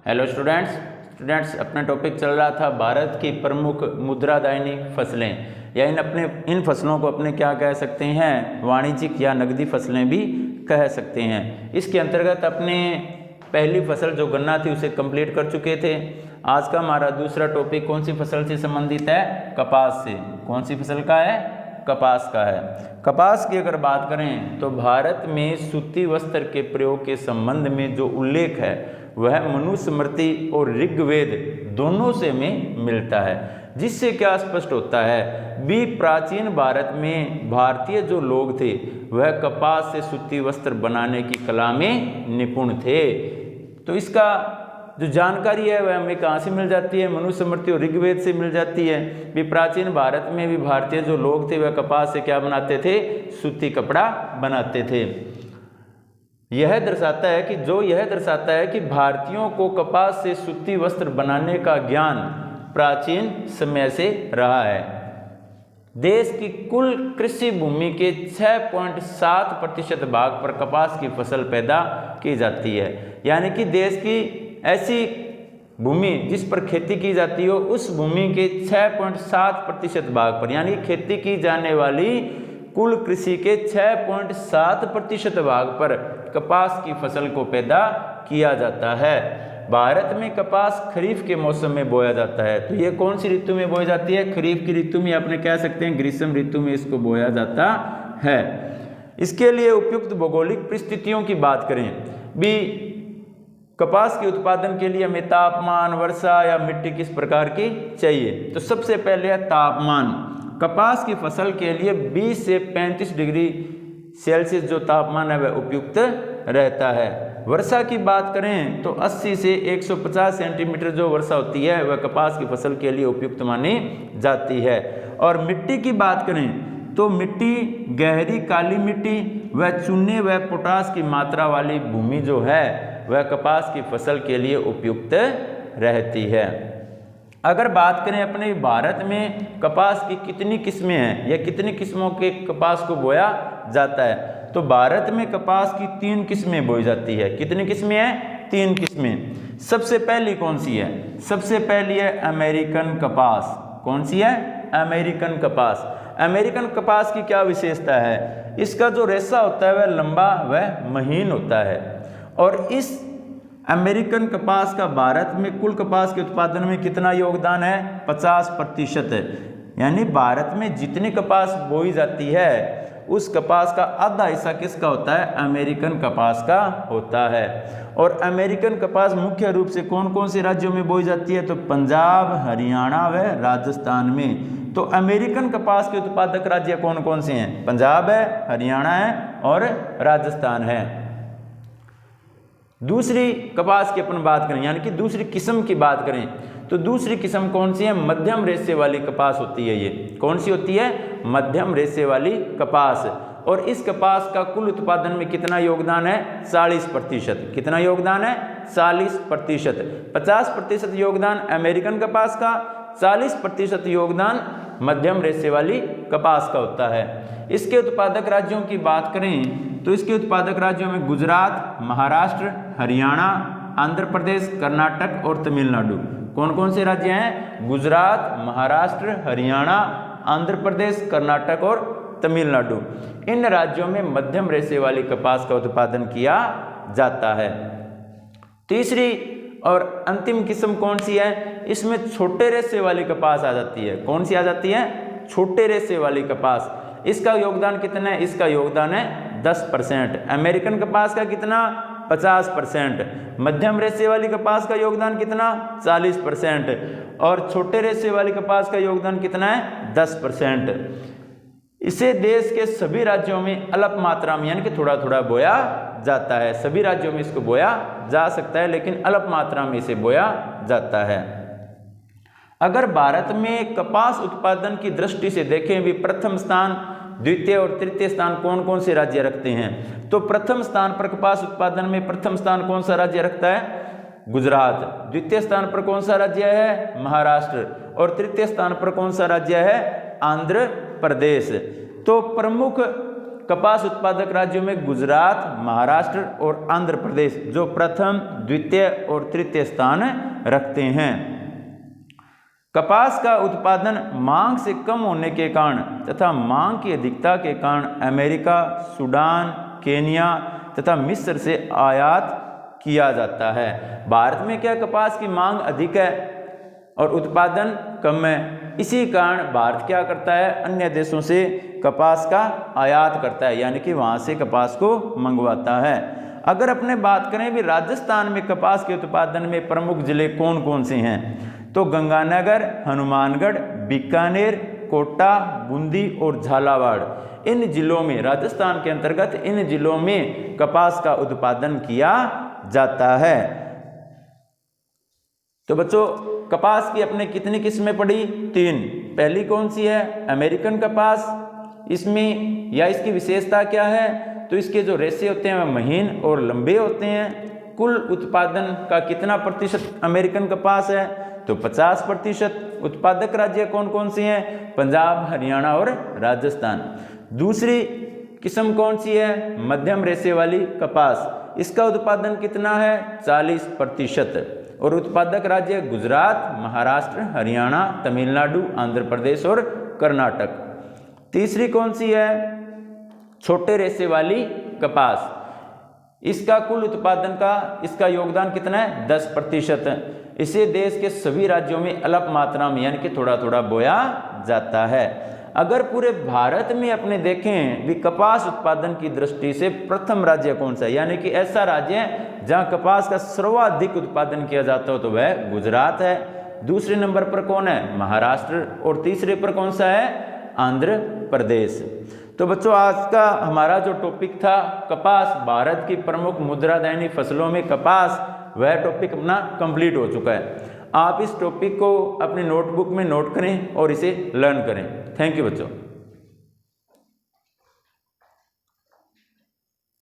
Hello students अपना topic चल रहा था भारत की प्रमुख मुद्रादायनी फसलें, या इन फसलों को अपने क्या कह सकते हैं, वाणिज्यिक या नकदी फसलें भी कह सकते हैं। इसके अंतर्गत अपने पहली फसल जो गन्ना थी उसे कंप्लीट कर चुके थे। आज का हमारा दूसरा टॉपिक कौन सी फसल से संबंधित है? कपास से। कौन सी फसल का है? कपास का है। कपास की अगर बात करें तो भारत में सूती वस्त्र के प्रयोग के संबंध में जो उल्लेख है वह मनुस्मृति और ऋग्वेद दोनों से में मिलता है, जिससे क्या स्पष्ट होता है भी प्राचीन भारत में भारतीय जो लोग थे वह कपास से सूती वस्त्र बनाने की कला में निपुण थे। तो इसका जो जानकारी है वह हमें कहाँ से मिल जाती है? मनुस्मृति और ऋग्वेद से मिल जाती है। भी प्राचीन भारत में भी भारतीय जो लोग थे वह कपास से क्या बनाते थे? सूती कपड़ा बनाते थे। यह दर्शाता है कि भारतीयों को कपास से सूती वस्त्र बनाने का ज्ञान प्राचीन समय से रहा है। देश की कुल कृषि भूमि के 6.7% भाग पर कपास की फसल पैदा की जाती है। यानी कि देश की ऐसी भूमि जिस पर खेती की जाती हो उस भूमि के 6.7% भाग पर, यानी खेती की जाने वाली कुल कृषि के 6.7% भाग पर कपास की फसल को पैदा किया जाता है। भारत में कपास खरीफ के मौसम में बोया जाता है। तो ये कौन सी ऋतु में बोई जाती है? खरीफ की ऋतु में, अपने कह सकते हैं ग्रीष्म ऋतु में इसको बोया जाता है। इसके लिए उपयुक्त भौगोलिक परिस्थितियों की बात करें भी, कपास के उत्पादन के लिए हमें तापमान, वर्षा या मिट्टी किस प्रकार की चाहिए? तो सबसे पहले है तापमान। कपास की फसल के लिए 20 से 35 डिग्री सेल्सियस जो तापमान है वह उपयुक्त रहता है। वर्षा की बात करें तो 80 से 150 सेंटीमीटर जो वर्षा होती है वह कपास की फसल के लिए उपयुक्त मानी जाती है। और मिट्टी की बात करें तो मिट्टी गहरी काली मिट्टी व चूने व पोटास की मात्रा वाली भूमि जो है वह कपास की फसल के लिए उपयुक्त रहती है। अगर बात करें अपने भारत में कपास की कितनी किस्में हैं या कितनी किस्मों के कपास को बोया जाता है, तो भारत में कपास की 3 किस्में बोई जाती है। कितनी किस्में हैं? 3 किस्में। सबसे पहली कौन सी है? सबसे पहली है अमेरिकन कपास। कौन सी है? अमेरिकन कपास। अमेरिकन कपास की क्या विशेषता है? इसका जो रेशा होता है वह लंबा व महीन होता है। और इस अमेरिकन कपास का भारत में कुल कपास के उत्पादन में कितना योगदान है? 50%। यानी भारत में जितनी कपास बोई जाती है उस कपास का आधा हिस्सा किसका होता है? अमेरिकन कपास का होता है। और अमेरिकन कपास मुख्य रूप से कौन कौन से राज्यों में बोई जाती है? तो पंजाब, हरियाणा व राजस्थान में। तो अमेरिकन कपास के उत्पादक राज्य कौन कौन से हैं? पंजाब है, हरियाणा है और राजस्थान है। दूसरी कपास की अपन बात करें, यानी कि दूसरी किस्म की बात करें, तो दूसरी किस्म कौन सी है? मध्यम रेशे वाली कपास होती है। ये कौन सी होती है? मध्यम रेशे वाली कपास। और इस कपास का कुल उत्पादन में कितना योगदान है? 40%। कितना योगदान है? 40%। 50% योगदान अमेरिकन कपास का, 40% योगदान मध्यम रेशे वाली कपास का होता है। इसके उत्पादक राज्यों की बात करें तो इसके उत्पादक राज्यों में गुजरात, महाराष्ट्र, हरियाणा, आंध्र प्रदेश, कर्नाटक और तमिलनाडु। कौन कौन से राज्य हैं? गुजरात, महाराष्ट्र, हरियाणा, आंध्र प्रदेश, कर्नाटक और तमिलनाडु। इन राज्यों में मध्यम रेशे वाली कपास का उत्पादन किया जाता है। तीसरी और अंतिम किस्म कौन सी है? इसमें छोटे रेशे वाली कपास आ जाती है। कौन सी आ जाती है? छोटे रेशे वाली कपास। इसका योगदान कितना है? इसका योगदान है 10%। अमेरिकन कपास का कितना? 50%। मध्यम रेशे वाली कपास का योगदान कितना? 40%। और छोटे रेशे वाली कपास का योगदान कितना है? 10%। इसे देश के सभी राज्यों में अल्प मात्रा में, यानी कि थोड़ा थोड़ा बोया जाता है। सभी राज्यों में इसको बोया जा सकता है लेकिन अल्प मात्रा में इसे बोया जाता है। अगर भारत में कपास उत्पादन की दृष्टि से देखें भी, प्रथम स्थान, द्वितीय और तृतीय स्थान कौन कौन से राज्य रखते हैं? तो प्रथम स्थान पर कपास उत्पादन में प्रथम स्थान कौन सा राज्य रखता है? गुजरात। द्वितीय स्थान पर कौन सा राज्य है? महाराष्ट्र। और तृतीय स्थान पर कौन सा राज्य है? आंध्र प्रदेश। तो प्रमुख कपास उत्पादक राज्यों में गुजरात, महाराष्ट्र और आंध्र प्रदेश जो प्रथम, द्वितीय और तृतीय स्थान रखते हैं। कपास का उत्पादन मांग से कम होने के कारण तथा मांग की अधिकता के कारण अमेरिका, सूडान, केन्या तथा मिस्र से आयात किया जाता है। भारत में क्या कपास की मांग अधिक है और उत्पादन कम है, इसी कारण भारत क्या करता है, अन्य देशों से कपास का आयात करता है, यानी कि वहाँ से कपास को मंगवाता है। अगर अपने बात करें भी राजस्थान में कपास के उत्पादन में प्रमुख जिले कौन कौन से हैं, तो गंगानगर, हनुमानगढ़, बीकानेर, कोटा, बूंदी और झालावाड़, इन जिलों में, राजस्थान के अंतर्गत इन जिलों में कपास का उत्पादन किया जाता है। तो बच्चों कपास की अपने कितनी किस्में पड़ी? 3। पहली कौन सी है? अमेरिकन कपास। इसमें या इसकी विशेषता क्या है, तो इसके जो रेशे होते हैं वह महीन और लंबे होते हैं। कुल उत्पादन का कितना प्रतिशत अमेरिकन कपास है, तो 50%। उत्पादक राज्य कौन कौन से हैं? पंजाब, हरियाणा और राजस्थान। दूसरी किस्म कौन सी है? मध्यम रेशे वाली कपास। इसका उत्पादन कितना है? 40%। और उत्पादक राज्य गुजरात, महाराष्ट्र, हरियाणा, तमिलनाडु, आंध्र प्रदेश और कर्नाटक। तीसरी कौन सी है? छोटे रेशे वाली कपास। इसका कुल उत्पादन का इसका योगदान कितना है? 10%। इसे देश के सभी राज्यों में अल्प मात्रा में यानी कि थोड़ा थोड़ा बोया जाता है। अगर पूरे भारत में अपने देखें भी कपास उत्पादन की दृष्टि से प्रथम राज्य कौन सा है, यानी कि ऐसा राज्य है जहां कपास का सर्वाधिक उत्पादन किया जाता हो, तो वह गुजरात है। दूसरे नंबर पर कौन है? महाराष्ट्र। और तीसरे पर कौन सा है? आंध्र प्रदेश। तो बच्चों आज का हमारा जो टॉपिक था कपास, भारत की प्रमुख मुद्रादायनी फसलों में कपास, वह टॉपिक अपना कंप्लीट हो चुका है। आप इस टॉपिक को अपने नोटबुक में नोट करें और इसे लर्न करें। थैंक यू बच्चों।